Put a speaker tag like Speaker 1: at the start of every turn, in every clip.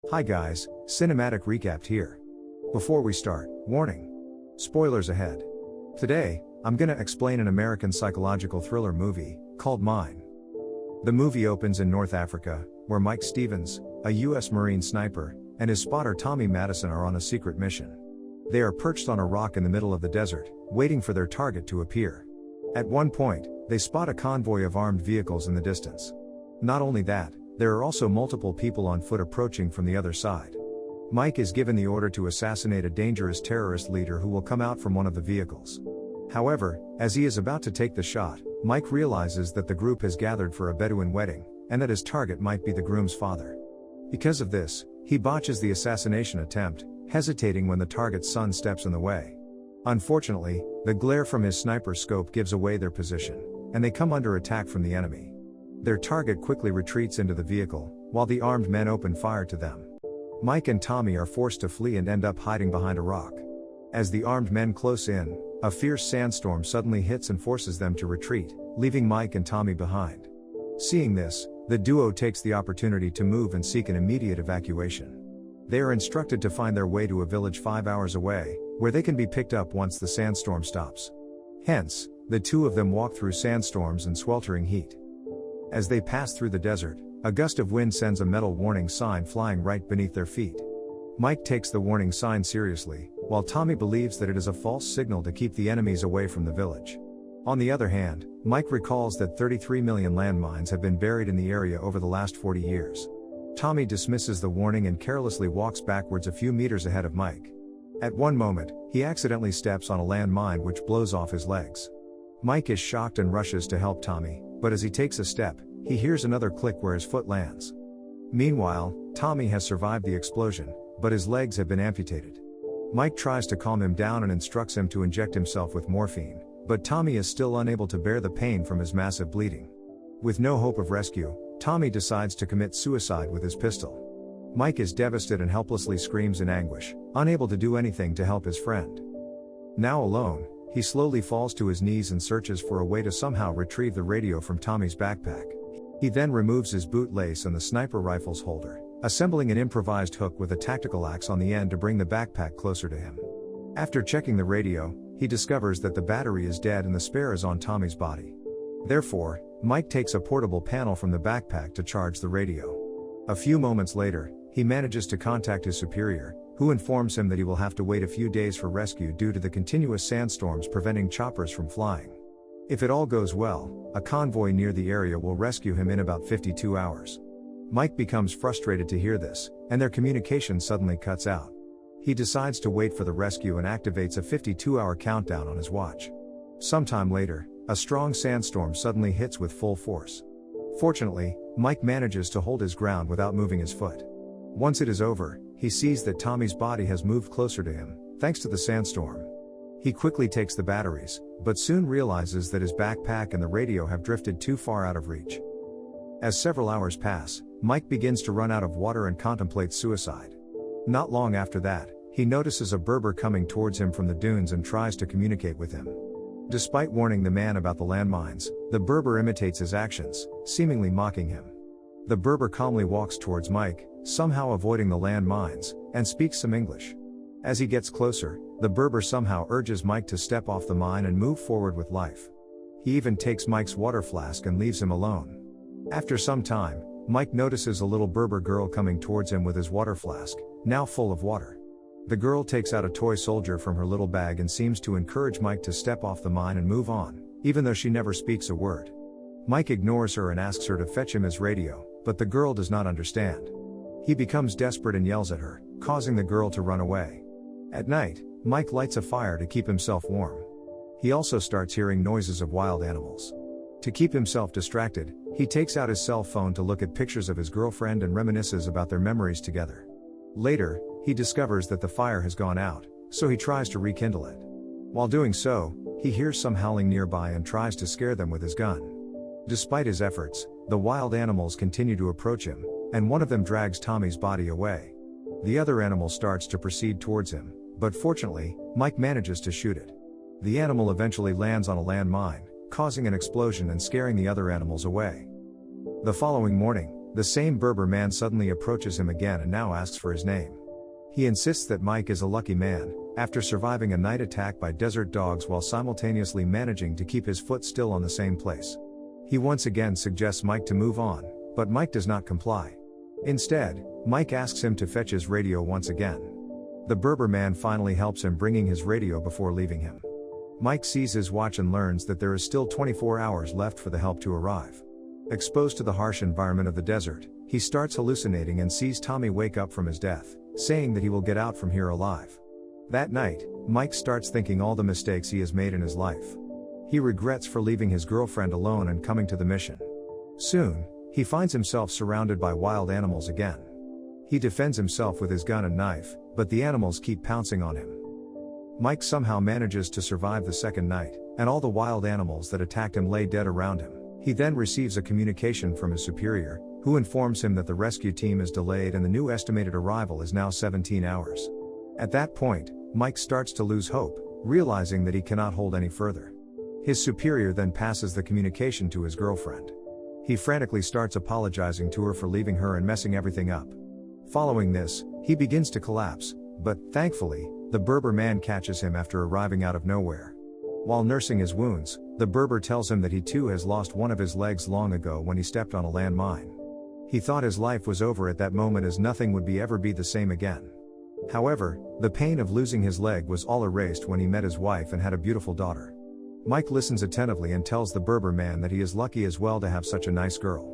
Speaker 1: Hi guys, cinematic recap here. Before we start, warning. Spoilers ahead. Today, I'm gonna explain an American psychological thriller movie, called Mine. The movie opens in North Africa, where Mike Stevens, a US Marine sniper, and his spotter Tommy Madison are on a secret mission. They are perched on a rock in the middle of the desert, waiting for their target to appear. At one point, they spot a convoy of armed vehicles in the distance. Not only that, there are also multiple people on foot approaching from the other side. Mike is given the order to assassinate a dangerous terrorist leader who will come out from one of the vehicles. However, as he is about to take the shot, Mike realizes that the group has gathered for a Bedouin wedding, and that his target might be the groom's father. Because of this, he botches the assassination attempt, hesitating when the target's son steps in the way. Unfortunately, the glare from his sniper scope gives away their position, and they come under attack from the enemy. Their target quickly retreats into the vehicle, while the armed men open fire to them. Mike and Tommy are forced to flee and end up hiding behind a rock. As the armed men close in, a fierce sandstorm suddenly hits and forces them to retreat, leaving Mike and Tommy behind. Seeing this, the duo takes the opportunity to move and seek an immediate evacuation. They are instructed to find their way to a village 5 hours away, where they can be picked up once the sandstorm stops. Hence, the two of them walk through sandstorms and sweltering heat. As they pass through the desert, a gust of wind sends a metal warning sign flying right beneath their feet. Mike takes the warning sign seriously, while Tommy believes that it is a false signal to keep the enemies away from the village. On the other hand, Mike recalls that 33 million landmines have been buried in the area over the last 40 years. Tommy dismisses the warning and carelessly walks backwards a few meters ahead of Mike. At one moment, he accidentally steps on a landmine which blows off his legs. Mike is shocked and rushes to help Tommy, but as he takes a step, he hears another click where his foot lands. Meanwhile, Tommy has survived the explosion, but his legs have been amputated. Mike tries to calm him down and instructs him to inject himself with morphine, but Tommy is still unable to bear the pain from his massive bleeding. With no hope of rescue, Tommy decides to commit suicide with his pistol. Mike is devastated and helplessly screams in anguish, unable to do anything to help his friend. Now alone, he slowly falls to his knees and searches for a way to somehow retrieve the radio from Tommy's backpack. He then removes his bootlace and the sniper rifle's holder, assembling an improvised hook with a tactical axe on the end to bring the backpack closer to him. After checking the radio, he discovers that the battery is dead and the spare is on Tommy's body. Therefore, Mike takes a portable panel from the backpack to charge the radio. A few moments later, he manages to contact his superior, who informs him that he will have to wait a few days for rescue due to the continuous sandstorms preventing choppers from flying. If it all goes well, a convoy near the area will rescue him in about 52 hours. Mike becomes frustrated to hear this, and their communication suddenly cuts out. He decides to wait for the rescue and activates a 52-hour countdown on his watch. Sometime later, a strong sandstorm suddenly hits with full force. Fortunately, Mike manages to hold his ground without moving his foot. Once it is over, he sees that Tommy's body has moved closer to him, thanks to the sandstorm. He quickly takes the batteries, but soon realizes that his backpack and the radio have drifted too far out of reach. As several hours pass, Mike begins to run out of water and contemplates suicide. Not long after that, he notices a Berber coming towards him from the dunes and tries to communicate with him. Despite warning the man about the landmines, the Berber imitates his actions, seemingly mocking him. The Berber calmly walks towards Mike, somehow avoiding the landmines, and speaks some English. As he gets closer, the Berber somehow urges Mike to step off the mine and move forward with life. He even takes Mike's water flask and leaves him alone. After some time, Mike notices a little Berber girl coming towards him with his water flask, now full of water. The girl takes out a toy soldier from her little bag and seems to encourage Mike to step off the mine and move on, even though she never speaks a word. Mike ignores her and asks her to fetch him his radio, but the girl does not understand. He becomes desperate and yells at her, causing the girl to run away. At night, Mike lights a fire to keep himself warm. He also starts hearing noises of wild animals. To keep himself distracted, he takes out his cell phone to look at pictures of his girlfriend and reminisces about their memories together. Later, he discovers that the fire has gone out, so he tries to rekindle it. While doing so, he hears some howling nearby and tries to scare them with his gun. Despite his efforts, the wild animals continue to approach him, and one of them drags Tommy's body away. The other animal starts to proceed towards him, but fortunately, Mike manages to shoot it. The animal eventually lands on a landmine, causing an explosion and scaring the other animals away. The following morning, The same Berber man suddenly approaches him again and now asks for his name. He insists that Mike is a lucky man, after surviving a night attack by desert dogs while simultaneously managing to keep his foot still on the same place. He once again suggests Mike to move on, but Mike does not comply. Instead, Mike asks him to fetch his radio once again. The Berber man finally helps him, bringing his radio before leaving him. Mike sees his watch and learns that there is still 24 hours left for the help to arrive. Exposed to the harsh environment of the desert, he starts hallucinating and sees Tommy wake up from his death, saying that he will get out from here alive. That night, Mike starts thinking all the mistakes he has made in his life. He regrets for leaving his girlfriend alone and coming to the mission. Soon, he finds himself surrounded by wild animals again. He defends himself with his gun and knife, but the animals keep pouncing on him. Mike somehow manages to survive the second night, and all the wild animals that attacked him lay dead around him. He then receives a communication from his superior, who informs him that the rescue team is delayed and the new estimated arrival is now 17 hours. At that point, Mike starts to lose hope, realizing that he cannot hold any further. His superior then passes the communication to his girlfriend. He frantically starts apologizing to her for leaving her and messing everything up. Following this, he begins to collapse, but, thankfully, the Berber man catches him after arriving out of nowhere. While nursing his wounds, the Berber tells him that he too has lost one of his legs long ago when he stepped on a landmine. He thought his life was over at that moment, as nothing would ever be the same again. However, the pain of losing his leg was all erased when he met his wife and had a beautiful daughter. Mike listens attentively and tells the Berber man that he is lucky as well to have such a nice girl.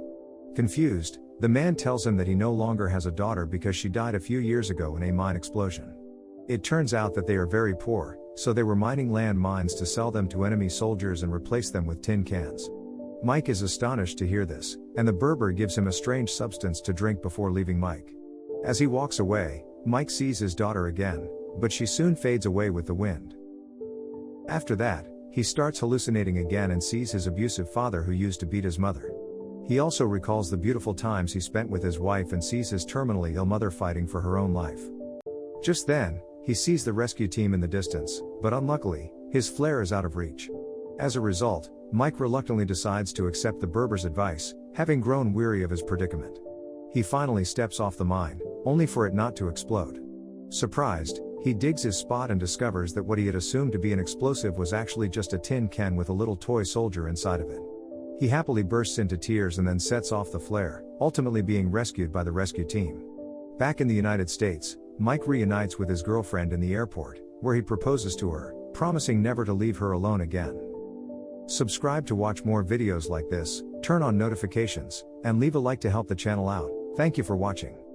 Speaker 1: Confused, the man tells him that he no longer has a daughter because she died a few years ago in a mine explosion. It turns out that they are very poor, so they were mining land mines to sell them to enemy soldiers and replace them with tin cans. Mike is astonished to hear this, and the Berber gives him a strange substance to drink before leaving Mike. As he walks away, Mike sees his daughter again, but she soon fades away with the wind. After that, he starts hallucinating again and sees his abusive father who used to beat his mother. He also recalls the beautiful times he spent with his wife and sees his terminally ill mother fighting for her own life. Just then, he sees the rescue team in the distance, but unluckily, his flare is out of reach. As a result, Mike reluctantly decides to accept the Berber's advice, having grown weary of his predicament. He finally steps off the mine, only for it not to explode. Surprised, he digs his spot and discovers that what he had assumed to be an explosive was actually just a tin can with a little toy soldier inside of it. He happily bursts into tears and then sets off the flare, ultimately being rescued by the rescue team. Back in the United States, Mike reunites with his girlfriend in the airport, where he proposes to her, promising never to leave her alone again. Subscribe to watch more videos like this, turn on notifications, and leave a like to help the channel out. Thank you for watching.